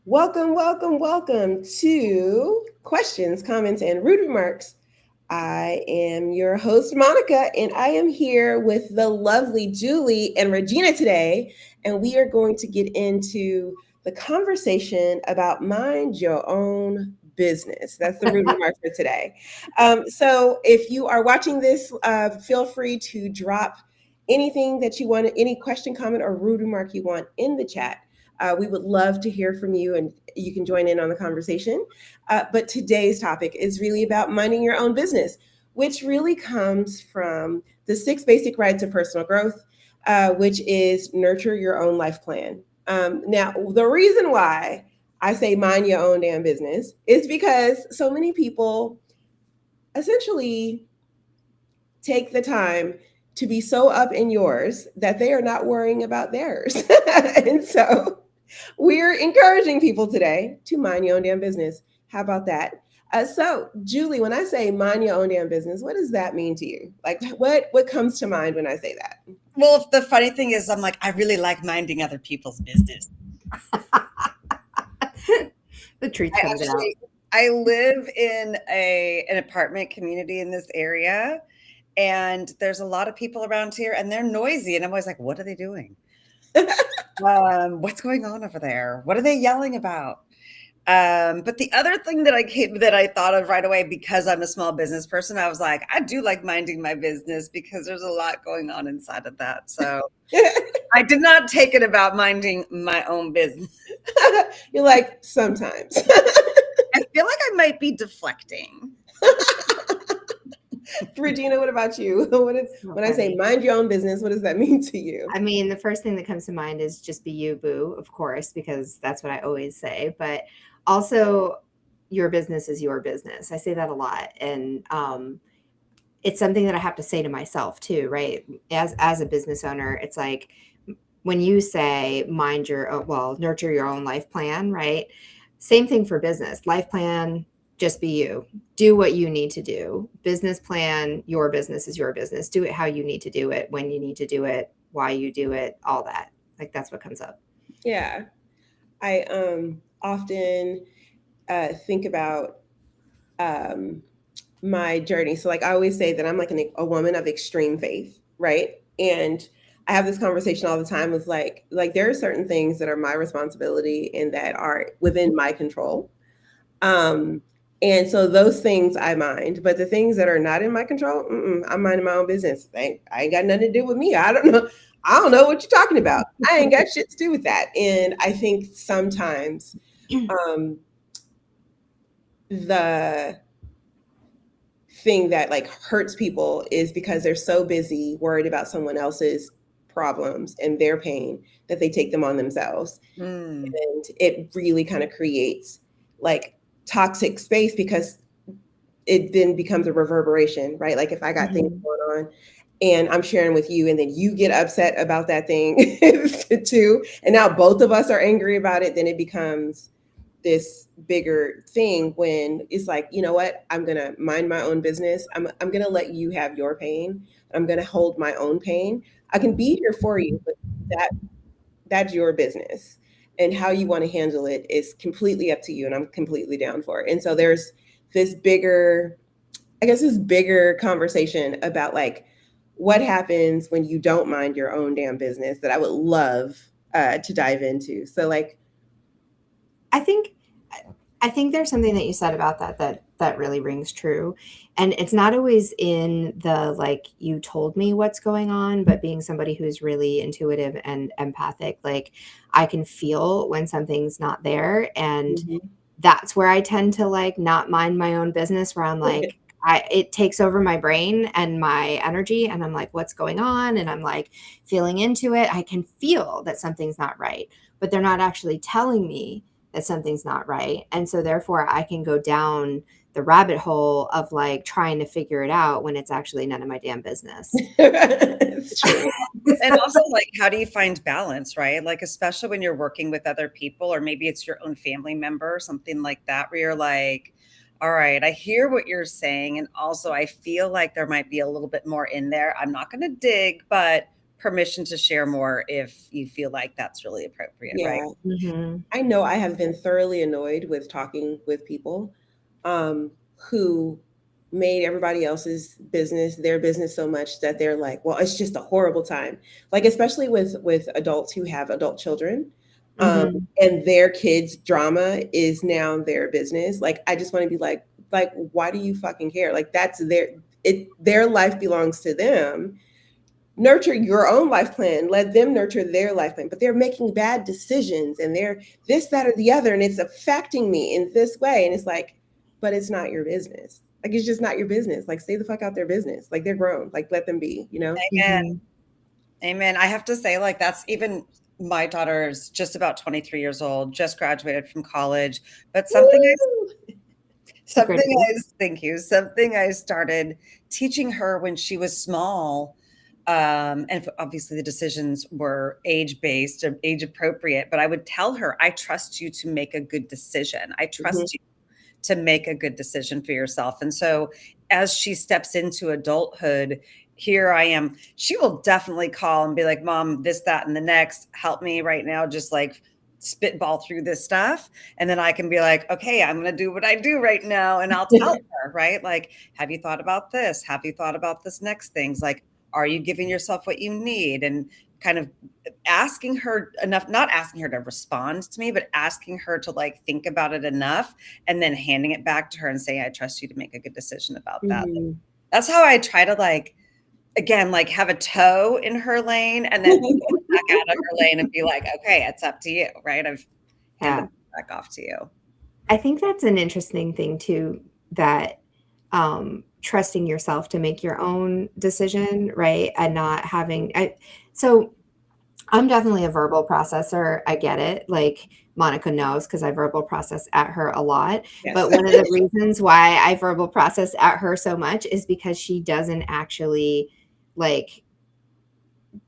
Welcome, welcome, welcome to Questions, Comments, and Rude Remarks. I am your host, Monica, and I am here with the lovely Julie and Regina today. And we are going to get into the conversation about mind your own business. That's the rude remark for today. So if you are watching this, feel free to drop anything that you want, any question, comment, or rude remark you want in the chat. We would love to hear from you and you can join in on the conversation. But today's topic is really about minding your own business, which really comes from the six basic rights of personal growth, which is nurture your own life plan. Now, the reason why I say mind your own damn business is because so many people essentially take the time to be so up in yours that they are not worrying about theirs. And so we're encouraging people today to mind your own damn business. How about that? So, Julie, when I say mind your own damn business, what does that mean to you? Like, what comes to mind when I say that? Well, the funny thing is, I'm like, I really like minding other people's business. The truth I comes out. actually, I live in an apartment community in this area, and there's a lot of people around here, and they're noisy, and I'm always like, what are they doing? What's going on over there? What are they yelling about? But the other thing that I thought of right away, because I'm a small business person, I was like, I do like minding my business because there's a lot going on inside of that. So I did not take it about minding my own business. You're like, sometimes. I feel like I might be deflecting. Regina, what about you? When I say mind your own business, what does that mean to you? I mean, the first thing that comes to mind is just be you, boo, of course, because that's what I always say. But also, your business is your business. I say that a lot, and it's something that I have to say to myself too, right? As a business owner, it's like when you say mind nurture your own life plan, right? Same thing for business. Life plan, just be you. Do what you need to do. Business plan, your business is your business. Do it how you need to do it, when you need to do it, why you do it, all that. Like that's what comes up. Yeah. I often think about um, my journey. So, like, I always say that I'm like a woman of extreme faith, right? And I have this conversation all the time with like there are certain things that are my responsibility and that are within my control. Um, and so those things I mind, but the things that are not in my control, I'm minding my own business. I ain't got nothing to do with me. I don't know. I don't know what you're talking about. I ain't got shit to do with that. And I think sometimes um, the thing that like hurts people is because they're so busy worried about someone else's problems and their pain that they take them on themselves. Mm. And it really kind of creates like toxic space because it then becomes a reverberation, right? Like if I got things Mhm. going on and I'm sharing with you and then you get upset about that thing too, and now both of us are angry about it, then it becomes this bigger thing when it's like, you know what, I'm gonna mind my own business. I'm gonna let you have your pain. I'm gonna hold my own pain. I can be here for you, but that that's your business. And how you want to handle it is completely up to you. And I'm completely down for it. And so there's this bigger, I guess, this bigger conversation about like what happens when you don't mind your own damn business that I would love to dive into. So, like, I think I think there's something that you said about that really rings true. And it's not always in the like you told me what's going on, but being somebody who's really intuitive and empathic, like I can feel when something's not there. And mhm. that's where I tend to like not mind my own business where I'm like it takes over my brain and my energy and I'm like what's going on and I'm like feeling into it. I can feel that something's not right, but they're not actually telling me that something's not right. And so therefore I can go down the rabbit hole of like trying to figure it out when it's actually none of my damn business. It's true. And also, like, how do you find balance, right? Like, especially when you're working with other people, or maybe it's your own family member, something like that, where you're like, all right, I hear what you're saying. And also, I feel like there might be a little bit more in there. I'm not going to dig, but permission to share more if you feel like that's really appropriate, right? Yeah. Mm-hmm. I know I have been thoroughly annoyed with talking with people who made everybody else's business their business so much that they're like, well, it's just a horrible time. Like, especially with adults who have adult children, Mm-hmm. and their kids' drama is now their business. Like, I just want to be like, why do you fucking care? Like, that's their life belongs to them. Nurture your own life plan, let them nurture their life plan, but they're making bad decisions and they're this, that, or the other, and it's affecting me in this way. And it's like, but it's not your business. Like, it's just not your business. Like, stay the fuck out their business. Like, they're grown. Like, let them be, you know? Amen. Mm-hmm. Amen. I have to say, like, that's even my daughter's just about 23 years old, just graduated from college. But Woo! thank you. Something I started teaching her when she was small. And obviously the decisions were age-based or age appropriate, but I would tell her, I trust you to make a good decision. I Mhm. trust you to make a good decision for yourself. And so as she steps into adulthood, here I am. She will definitely call and be like, Mom, this, that, and the next, help me right now. Just like spitball through this stuff. And then I can be like, okay, I'm going to do what I do right now. And I'll tell her, right? Like, have you thought about this? Have you thought about this next things? Like, are you giving yourself what you need? And kind of asking her enough, not asking her to respond to me, but asking her to like think about it enough and then handing it back to her and saying, I trust you to make a good decision about that. Mhm. That's how I try to like, again, like have a toe in her lane and then pull it back out of her lane and be like, okay, it's up to you, right? I've handed Yeah. it back off to you. I think that's an interesting thing too, that trusting yourself to make your own decision, right? And not having, so I'm definitely a verbal processor. I get it. Like Monica knows because I verbal process at her a lot. Yes. But one of the reasons why I verbal process at her so much is because she doesn't actually like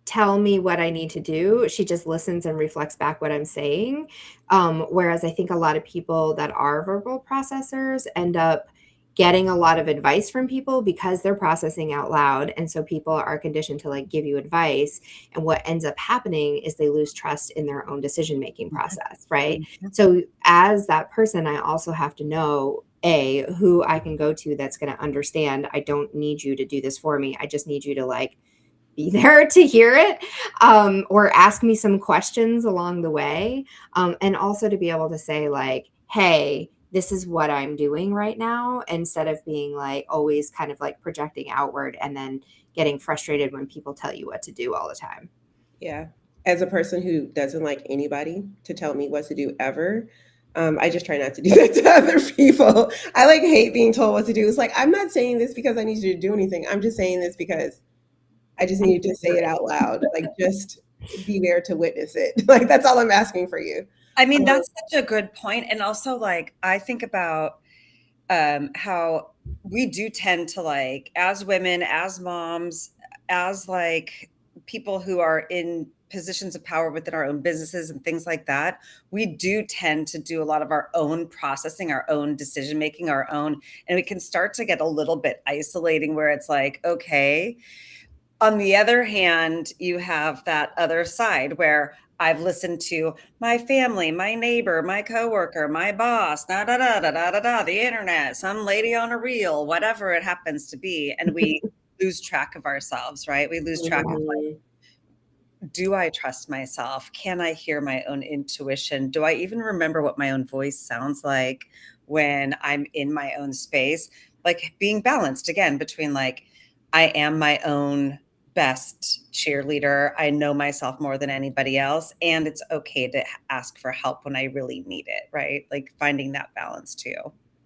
tell me what I need to do. She just listens and reflects back what I'm saying. Whereas I think a lot of people that are verbal processors end up getting a lot of advice from people because they're processing out loud. And so people are conditioned to like give you advice. And what ends up happening is they lose trust in their own decision making process. Right. So as that person, I also have to know who I can go to that's going to understand. I don't need you to do this for me. I just need you to like be there to hear it, or ask me some questions along the way, and also to be able to say like, hey, this is what I'm doing right now, instead of being like always kind of like projecting outward and then getting frustrated when people tell you what to do all the time. Yeah. As a person who doesn't like anybody to tell me what to do ever, I just try not to do that to other people. I like hate being told what to do. It's like, I'm not saying this because I need you to do anything. I'm just saying this because I just need you to say it out loud. Like, just be there to witness it. Like, that's all I'm asking for you. I mean, that's such a good point. And also like, I think about how we do tend to like, as women, as moms, as like people who are in positions of power within our own businesses and things like that, we do tend to do a lot of our own processing, our own decision making, our own, and we can start to get a little bit isolating where it's like, okay. On the other hand, you have that other side where I've listened to my family, my neighbor, my coworker, my boss, da da da da da da da, the internet, some lady on a reel, whatever it happens to be, and we lose track of ourselves, right? We lose track of like, Mhm. do I trust myself? Can I hear my own intuition? Do I even remember what my own voice sounds like when I'm in my own space? Like being balanced again between like, I am my own best cheerleader. I know myself more than anybody else. And it's okay to ask for help when I really need it, right? Like finding that balance too.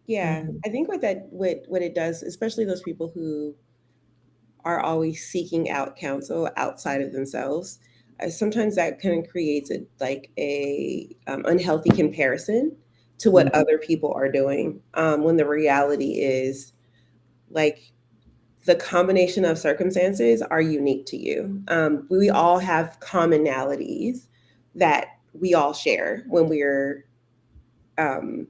Yeah, Mhm. I think what it does, especially those people who are always seeking out counsel outside of themselves, sometimes that kind of creates a unhealthy comparison to what other people are doing. When the reality is like the combination of circumstances are unique to you. We all have commonalities that we all share um,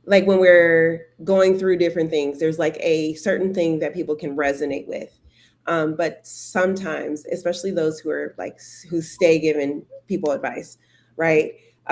when we're going through different things. There's like a certain thing that people can resonate with. But sometimes, especially those who are like who stay giving people advice, right?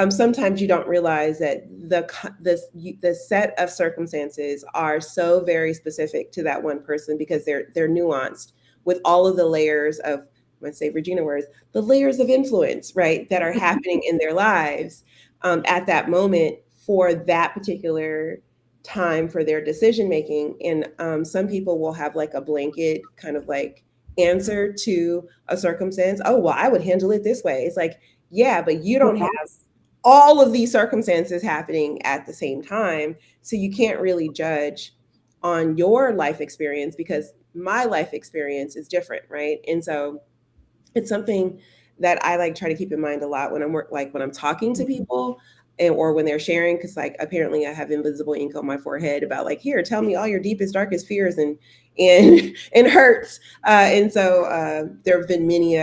Sometimes you don't realize that the set of circumstances are so very specific to that one person because they're nuanced with all of the layers of, let's say Regina words, the layers of influence, right, that are happening in their lives at that moment for that particular time for their decision making. And some people will have like a blanket kind of like answer to a circumstance. Oh, well, I would handle it this way. It's like, yeah, but you don't have Yes. all of these circumstances happening at the same time. So you can't really judge on your life experience because my life experience is different, right? And so it's something that I like try to keep in mind a lot when when I'm talking to people or when they're sharing, because like apparently I have invisible ink on my forehead about like, here, tell me all your deepest, darkest fears and hurts. And so there have been many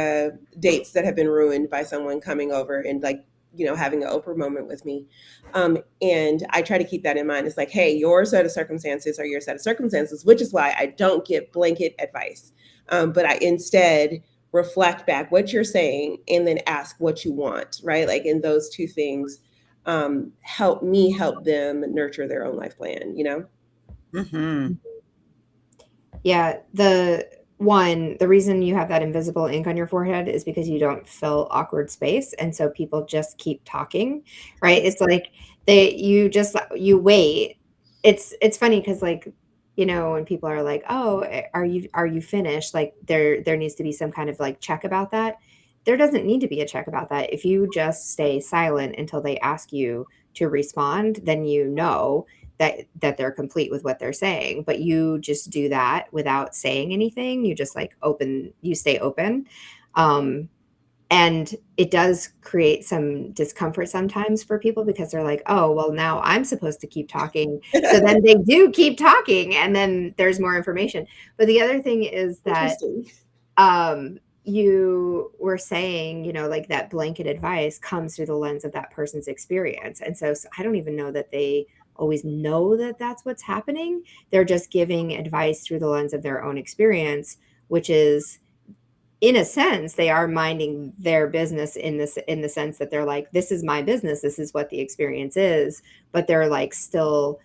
dates that have been ruined by someone coming over and like, having an Oprah moment with me. And I try to keep that in mind. It's like, hey, your set of circumstances are your set of circumstances, which is why I don't give blanket advice. But I instead reflect back what you're saying and then ask what you want, right? Like, in those two things help me help them nurture their own life plan, Mm-hmm. Yeah, the reason you have that invisible ink on your forehead is because you don't fill awkward space, and so people just keep talking, right? It's like you wait. It's funny because like, when people are like, "Oh, are you finished?" Like there needs to be some kind of like check about that. There doesn't need to be a check about that. If you just stay silent until they ask you to respond, then that they're complete with what they're saying. But you just do that without saying anything. You just like you stay open. um and it does create some discomfort sometimes for people because they're like, oh well, now I'm supposed to keep talking, so then they do keep talking and then there's more information. But the other thing is that Interesting. you were saying, like that blanket advice comes through the lens of that person's experience. And so I don't even know that they always know that that's what's happening. They're just giving advice through the lens of their own experience, which is, in a sense, they are minding their business in the sense that they're like, this is my business, this is what the experience is. But they're like, still,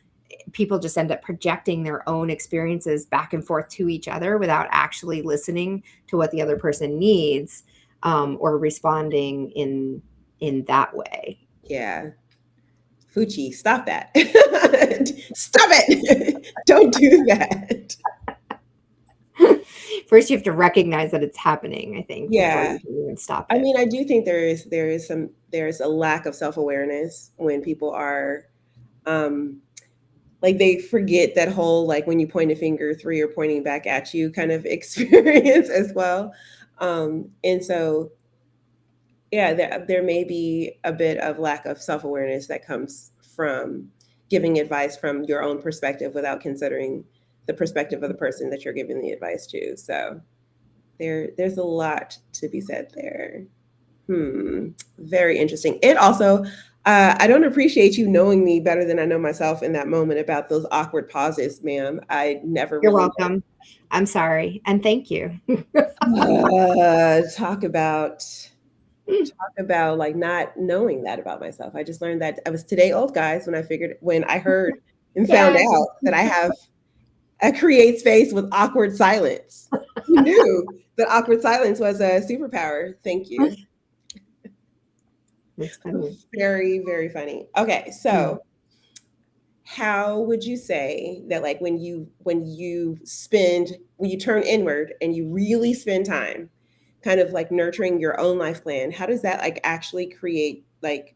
people just end up projecting their own experiences back and forth to each other without actually listening to what the other person needs, or responding in that way. Yeah. Fuchi, stop that. Stop it. Don't do that. First, you have to recognize that it's happening, I think, before Yeah. you can even stop I it. mean, I do think there's a lack of self-awareness when people are um like they forget that whole like when you point a finger, three are pointing back at you kind of experience as well. And so yeah, there may be a bit of lack of self-awareness that comes from giving advice from your own perspective without considering the perspective of the person that you're giving the advice to. So there's a lot to be said there. Very interesting. And also, I don't appreciate you knowing me better than I know myself in that moment about those awkward pauses, ma'am. I never You're really welcome. I'm sorry. And thank you. talk about like not knowing that about myself. I just learned that I was today old, guys, when I heard and found Yeah. out that I create space with awkward silence. Who knew that awkward silence was a superpower? Thank you. That's funny. Very, very funny. Okay, so how would you say that like when you turn inward and you really spend time kind of like nurturing your own life plan, how does that like actually create like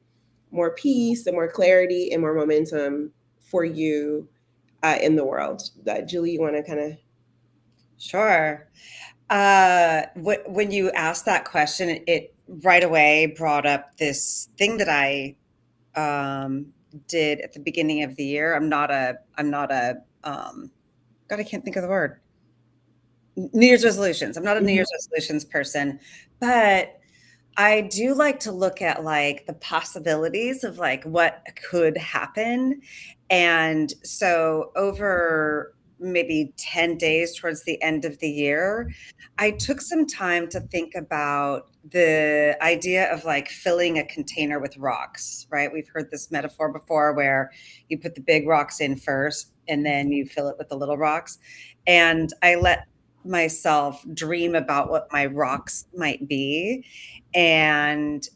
more peace and more clarity and more momentum for you in the world? Julie, you want to kind of Sure. When you asked that question, it right away brought up this thing that I did at the beginning of the year. God, I can't think of the word. New Year's resolutions. I'm not a New Year's resolutions person, but I do like to look at like the possibilities of like what could happen. And so over maybe 10 days towards the end of the year, I took some time to think about the idea of like filling a container with rocks, right? We've heard this metaphor before where you put the big rocks in first and then you fill it with the little rocks. And I let myself dream about what my rocks might be. And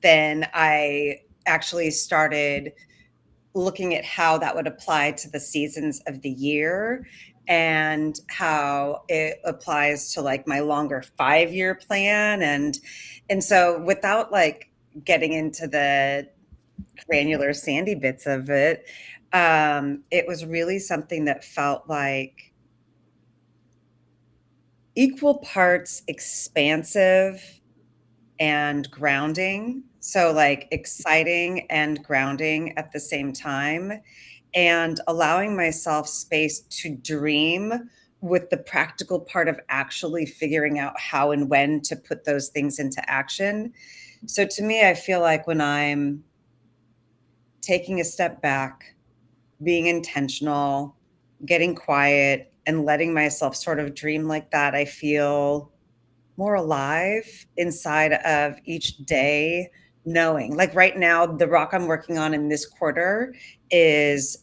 then I actually started looking at how that would apply to the seasons of the year and how it applies to like my longer 5-year plan. And so without like getting into the granular sandy bits of it, it was really something that felt like equal parts expansive and grounding. So, like, exciting and grounding at the same time, and allowing myself space to dream with the practical part of actually figuring out how and when to put those things into action. So, to me, I feel like when I'm taking a step back, being intentional, getting quiet, and letting myself sort of dream like that, I feel more alive inside of each day, knowing like right now the rock I'm working on in this quarter is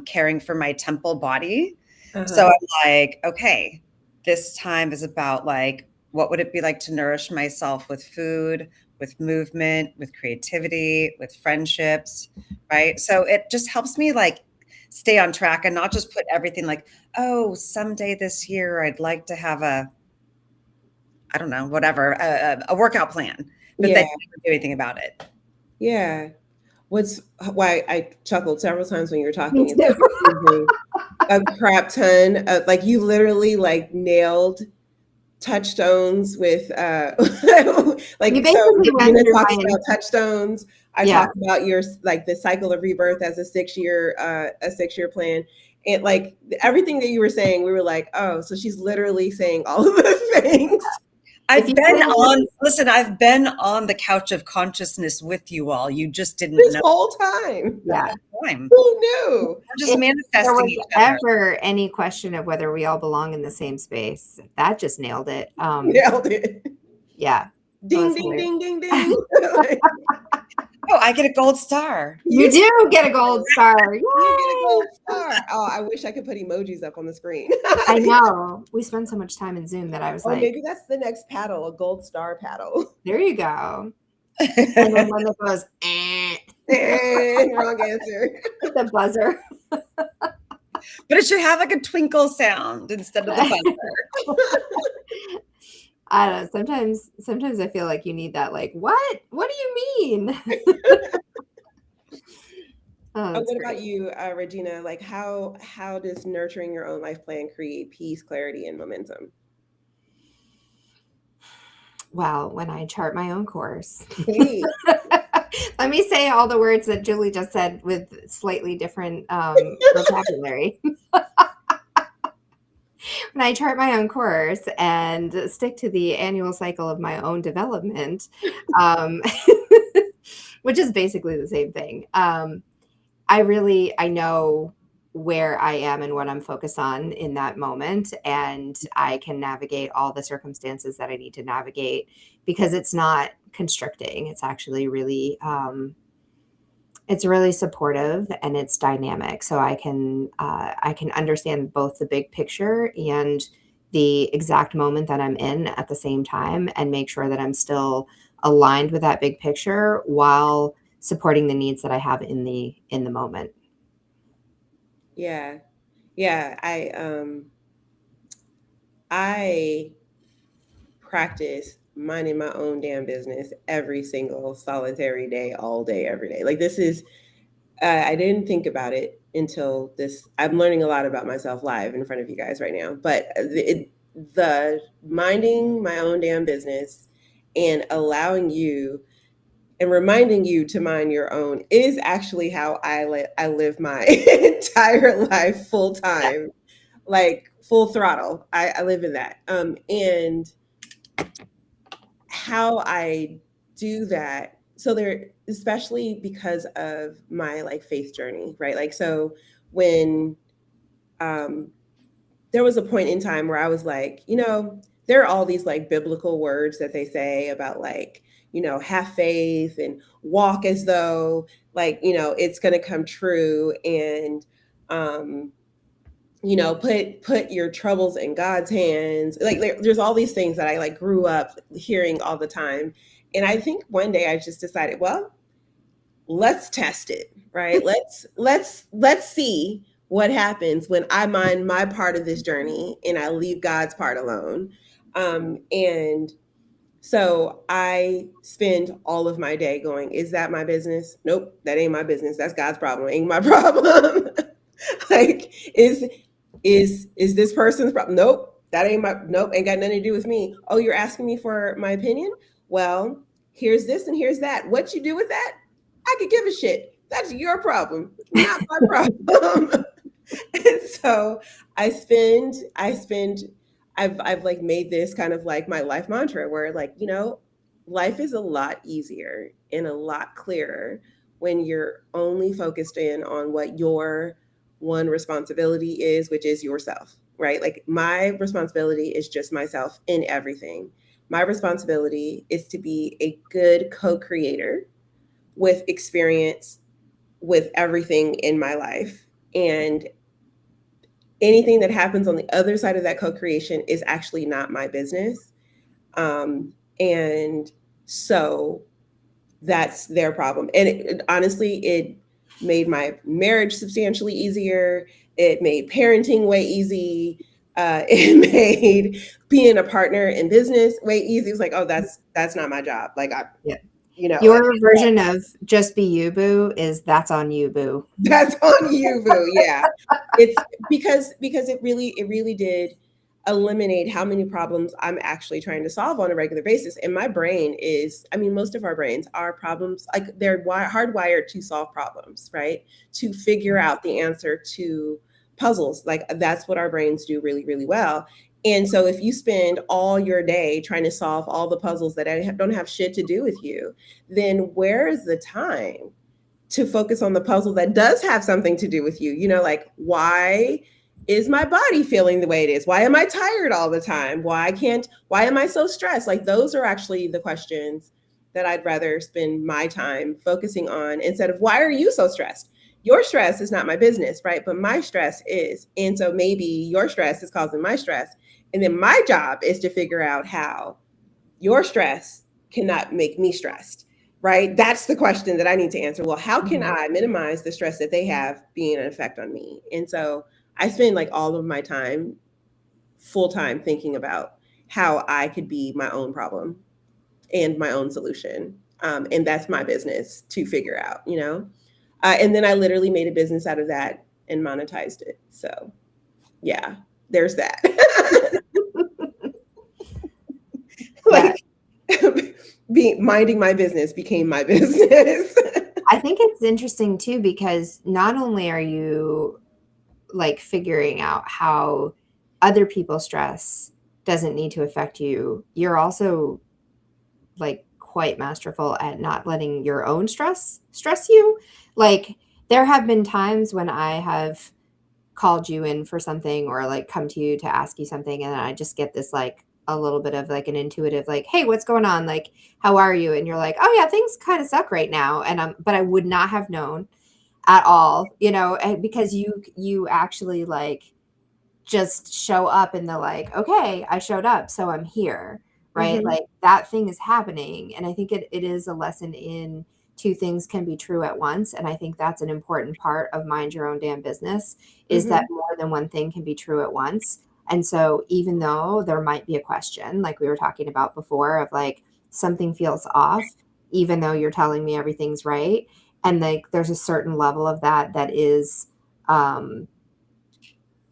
caring for my temple body. So Uh-huh. I'm like, okay, this time is about like what would it be like to nourish myself with food, with movement, with creativity, with friendships, right? So it just helps me like stay on track and not just put everything like, oh, someday this year I'd like to have a, I don't know, whatever, a workout plan, but then Yeah. you never do anything about it. Yeah. What's why I chuckled several times when you were Me talking is too. that you're using a crap ton of like you literally like nailed touchstones with You like so basically went Regina through talks my, about touchstones. I yeah. talk about your like the cycle of rebirth as a 6-year plan. And like everything that you were saying, we were like, oh, so she's literally saying all of the things If I've you been really, on, listen, I've been on the couch of consciousness with you all. You just didn't this know whole time. the yeah. whole time. Who knew? We're just If there manifesting was each other. ever any question of whether we all belong in the same space, that just nailed it. Nailed it. Yeah. That Ding, was ding, hilarious. ding, ding, ding. Like, Oh, I get a gold star. You do get a gold star. you get a gold Yay! star. Oh, I wish I could put emojis up on the screen. I know. We spend so much time in Zoom that I was Or like, maybe that's the next paddle, a gold star paddle. there you go. And then when it goes, Wrong answer. with the buzzer. But it should have like a twinkle sound instead of the buzzer. I don't know. Sometimes I feel like you need that, like, what? What do you mean? Oh, that's What great. about you, Regina? Like how does nurturing your own life plan create peace, clarity, and momentum? Well, when I chart my own course. Hey, Let me say all the words that Julie just said with slightly different vocabulary. When I chart my own course and stick to the annual cycle of my own development, um, which is basically the same thing, I know where I am and what I'm focused on in that moment, and I can navigate all the circumstances that I need to navigate because it's not constricting. It's actually really it's really supportive and it's dynamic. So I can understand both the big picture and the exact moment that I'm in at the same time and make sure that I'm still aligned with that big picture while supporting the needs that I have in the moment. yeah, yeah. I practice minding my own damn business every single solitary day, all day, every day. Like this is I didn't think about it until this. I'm learning a lot about myself live in front of you guys right now. But the minding my own damn business and allowing you and reminding you to mind your own is actually how I live my entire life full Yeah. time, like full throttle. I live in that. And how I do that. So there, especially because of my like faith journey, right? Like, so when there was a point in time where I was like, there are all these like biblical words that they say about like, have faith and walk as though like, it's going to come true. And, um, put your troubles in God's hands. Like there's all these things that I like grew up hearing all the time. And I think one day I just decided, well, let's test it, right? Let's see what happens when I mind my part of this journey and I leave God's part alone. And so I spend all of my day going, is that my business? Nope, that ain't my business. That's God's problem. Ain't my problem. Like, is this person's problem? Nope, that ain't my nope, ain't got nothing to do with me. Oh, you're asking me for my opinion? Well, here's this and here's that. What you do with that? I could give a shit. That's your problem, not my problem. And so I've like made this kind of like my life mantra where like, life is a lot easier and a lot clearer when you're only focused in on what your one responsibility is, which is yourself, right? Like my responsibility is just myself in everything. My responsibility is to be a good co-creator with experience with everything in my life. And anything that happens on the other side of that co-creation is actually not my business. And so that's their problem. And honestly, it made my marriage substantially easier. It made parenting way easy. It made being a partner in business way easy. It was like, oh, that's not my job. Like yeah. Your version of just be you, boo, is that's on you, boo. That's on you, boo. Yeah. It's because it really did eliminate how many problems I'm actually trying to solve on a regular basis. And my brain is, I mean, most of our brains are problems, like they're hardwired to solve problems, right? To figure out the answer to puzzles. Like that's what our brains do really, really well. And so if you spend all your day trying to solve all the puzzles that don't have shit to do with you, then where is the time to focus on the puzzle that does have something to do with you? Like why is my body feeling the way it is? Why am I tired all the time? Why am I so stressed? Like those are actually the questions that I'd rather spend my time focusing on instead of why are you so stressed? Your stress is not my business, right? But my stress is. And so maybe your stress is causing my stress. And then my job is to figure out how your stress cannot make me stressed, right? That's the question that I need to answer. Well, how can I minimize the stress that they have being an effect on me? And so I spend like all of my time full time thinking about how I could be my own problem and my own solution. And that's my business to figure out, and then I literally made a business out of that and monetized it. So yeah, there's that. Like minding my business became my business. I think it's interesting too, because not only are you like figuring out how other people's stress doesn't need to affect you, you're also like quite masterful at not letting your own stress you. Like there have been times when I have called you in for something or like come to you to ask you something, and I just get this like a little bit of like an intuitive like, hey, what's going on? Like, how are you? And you're like, oh yeah, things kind of suck right now. And but I would not have known at all, because you actually like just show up in the like, okay, I showed up, so I'm here, right? Mm-hmm. Like that thing is happening. And I think it is a lesson in two things can be true at once. And I think that's an important part of mind your own damn business is that more than one thing can be true at once. And so even though there might be a question, like we were talking about before, of like something feels off, even though you're telling me everything's right. And like there's a certain level of that is a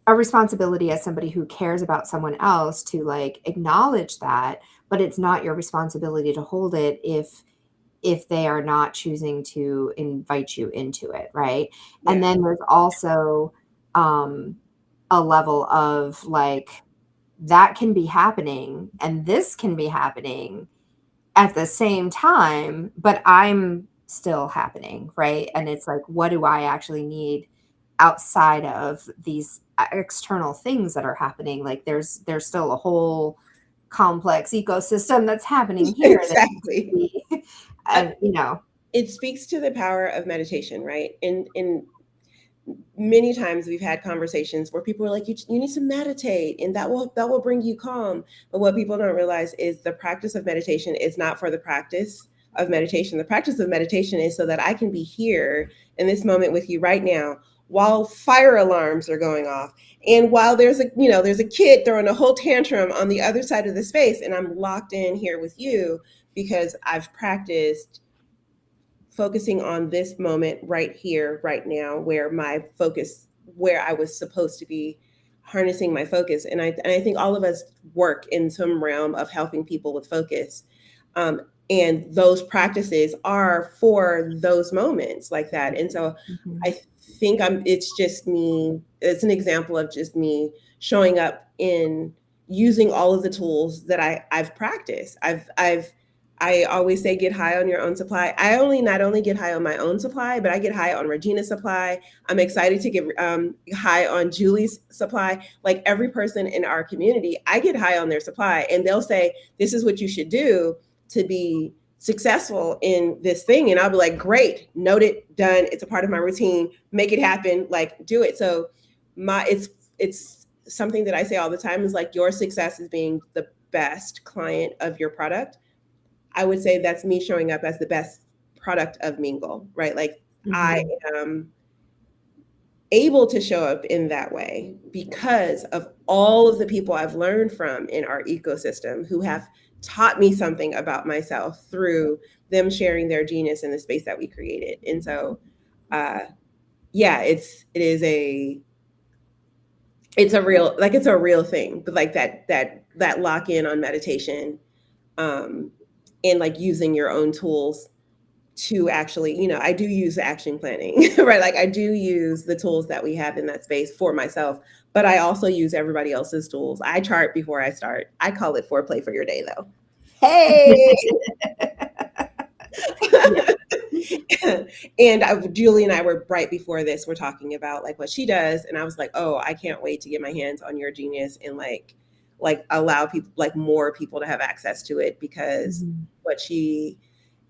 responsibility as somebody who cares about someone else to like acknowledge that, but it's not your responsibility to hold it if they are not choosing to invite you into it, right? Yeah. And then there's also a level of like that can be happening and this can be happening at the same time, but I'm still happening, right? And it's like, what do I actually need outside of these external things that are happening. Like there's still a whole complex ecosystem that's happening here. Exactly. And you know, it speaks to the power of meditation, right? And many times we've had conversations where people are like, you need to meditate, and that will bring you calm. But what people don't realize is the practice of meditation is not for the practice of meditation. The practice of meditation is so that I can be here in this moment with you right now, while fire alarms are going off, and while there's a kid throwing a whole tantrum on the other side of the space, and I'm locked in here with you because I've practiced focusing on this moment right here, right now, where I was supposed to be harnessing my focus. And I think all of us work in some realm of helping people with focus. And those practices are for those moments like that. And so I think it's an example of just me showing up in using all of the tools that I've practiced. I always say get high on your own supply. I not only get high on my own supply, but I get high on Regina's supply. I'm excited to get high on Julie's supply. Like every person in our community, I get high on their supply, and they'll say, this is what you should do to be successful in this thing. And I'll be like, great, noted, done. It's a part of my routine. Make it happen. Like, do it. So it's something that I say all the time is like, your success is being the best client of your product. I would say that's me showing up as the best product of Mingle, right? Like I am able to show up in that way because of all of the people I've learned from in our ecosystem who have taught me something about myself through them sharing their genius in the space that we created. And so, it's a real thing, but like that lock in on meditation, and like using your own tools to actually, I do use action planning, right? Like I do use the tools that we have in that space for myself, but I also use everybody else's tools. I chart before I start. I call it foreplay for your day though. Hey. And Julie and I were right before this, we're talking about like what she does. And I was like, oh, I can't wait to get my hands on your genius and like allow people, like more people to have access to it, because what she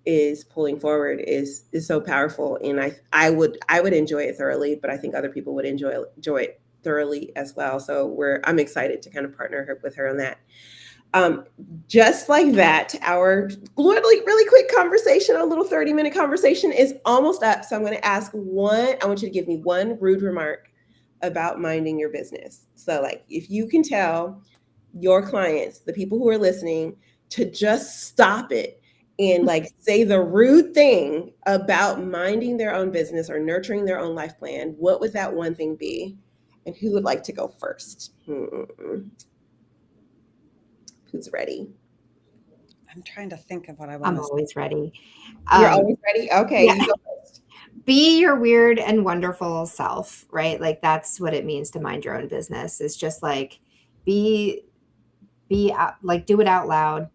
is pulling forward is so powerful. And I would enjoy it thoroughly, but I think other people would enjoy it thoroughly as well. So I'm excited to kind of partner with her on that. Just like that, our really quick conversation, a little 30-minute conversation is almost up. So I'm going to ask I want you to give me one rude remark about minding your business. So like, if you can tell your clients, the people who are listening, to just stop it and like say the rude thing about minding their own business or nurturing their own life plan, what would that one thing be? And who would like to go first? Who's ready? I'm trying to think of what I want. I'm always ready. You're always ready? Okay, yeah. You go first. Be your weird and wonderful self, right? Like that's what it means to mind your own business. It's just like be like, do it out loud,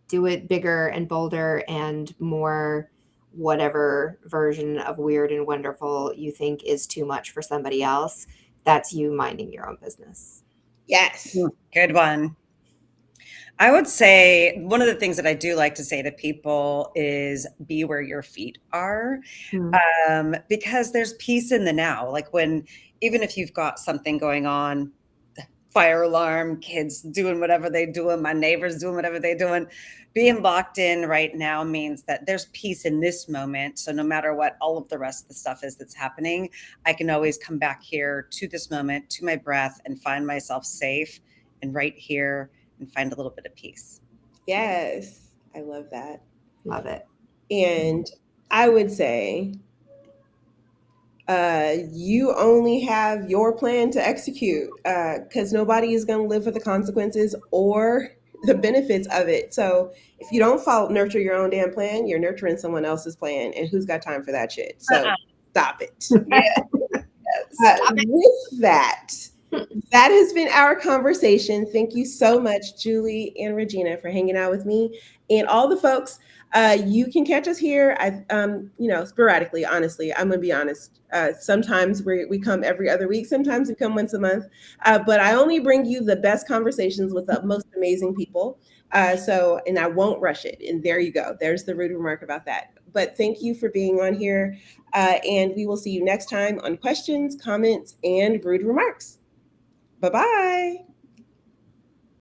do it bigger and bolder and more whatever version of weird and wonderful you think is too much for somebody else. That's you minding your own business. Yes. Good one. I would say one of the things that I do like to say to people is be where your feet are, because there's peace in the now. Like even if you've got something going on, fire alarm, kids doing whatever they're doing, my neighbors doing whatever they're doing, being locked in right now means that there's peace in this moment. So no matter what all of the rest of the stuff is that's happening, I can always come back here to this moment, to my breath, and find myself safe and right here and find a little bit of peace. Yes, I love that. Love it. And I would say you only have your plan to execute, because nobody is going to live with the consequences or the benefits of it. So if you don't nurture your own damn plan, you're nurturing someone else's plan, and who's got time for that shit? So stop it. With that has been our conversation. Thank you so much, Julie and Regina, for hanging out with me and all the folks. You can catch us here, sporadically. Honestly, I'm gonna be honest. Sometimes we come every other week. Sometimes we come once a month. But I only bring you the best conversations with the most amazing people. And I won't rush it. And there you go. There's the rude remark about that. But thank you for being on here. And we will see you next time on questions, comments, and rude remarks. Bye-bye.